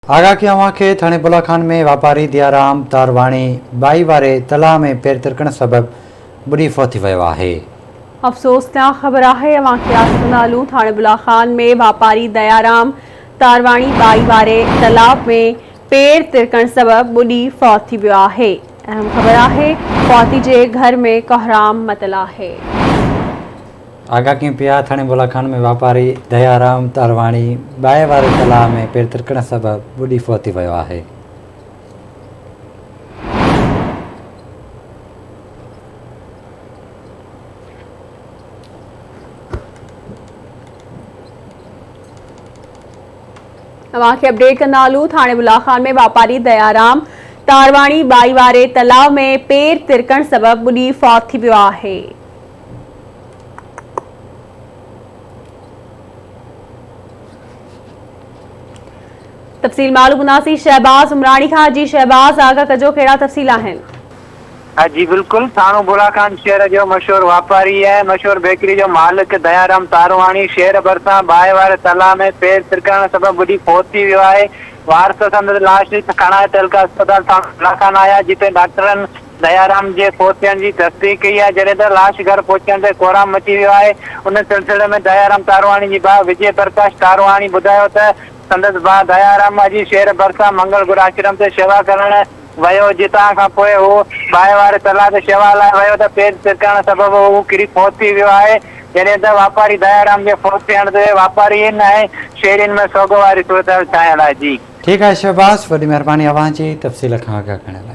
आगा की अवां खे थाणे बुलाखान में वापारी दयाराम तारवाणी बाई वारे तलाउ में पैर तिरकण सबब बुढ़ी फौत थी वियो आहे। अफ़सोसनाक ख़बर है अवां खे आसनालू थाणे बुलाखान में वापारी दयाराम तारवाणी बाई वारे तलाउ में पैर तिरकण सबब बुढ़ी फौत थी वियो आहे। अहम ख़बर है फौती जे घर में कोहराम मतल है। आगा की पिया थाणे बुलाखान में वापारी दयाराम तारवाणी बाई वारे तलाउ में पैर तिरकण सबब बुढ़ी फौत थी वियो आहे। अवां खे अपडेट कंदालू थाणे बुलाखान में वापारी दयाराम तारवाणी बाई वारे तलाउ में पैर तिरकण सबब बुढ़ी फौत थी वियो आहे। तफ़सील मालूम कंदासीं शहबाज उमरानी खां। जी शहबाज, आगा कजो कहिड़ा तफ़सील आहिनि? जी बिल्कुल, थाणो बुलाखान शहर जो मशहूर वापारी है, मशहूर बेकरी जो मालिक दयाराम तारवाणी शहर भरसा बाए वारे तलाउ में पैर तिरकण सबब बुढ़ी फौत थी वियो है। वारस संदसि लाश खणाए तहलका अस्पताल थाणो बुलाखान आया, जिते डॉक्टरन दयाराम जे फौत थियण जी तस्दीक कई है। जॾहिं त लाश घर पहुचण ते कोहराम मची वियो है। उन सिलसिले में दयाराम तारवाणी जी भाउ विजय प्रकाश तारवाणी ॿुधायो त संदसि भाउ दयाराम अॼु शहर भरसा मंगल गुर आश्रम ते शेवा करण वयो, जितां खां पोइ हू बाए वारे तलाउ ते शेवा लाइ वयो त पैर तिरकण सबब हू किरी फौत थी वियो आहे। जॾहिं त वापारी दयाराम जे फौत थियण ते वापारी न ऐं शहरियुनि में सोगवारी सूरत छायल आहे। जी ठीक है शहबाज, वॾी महिरबानी अवां जी तफ़सील खां आगाह करण लाइ।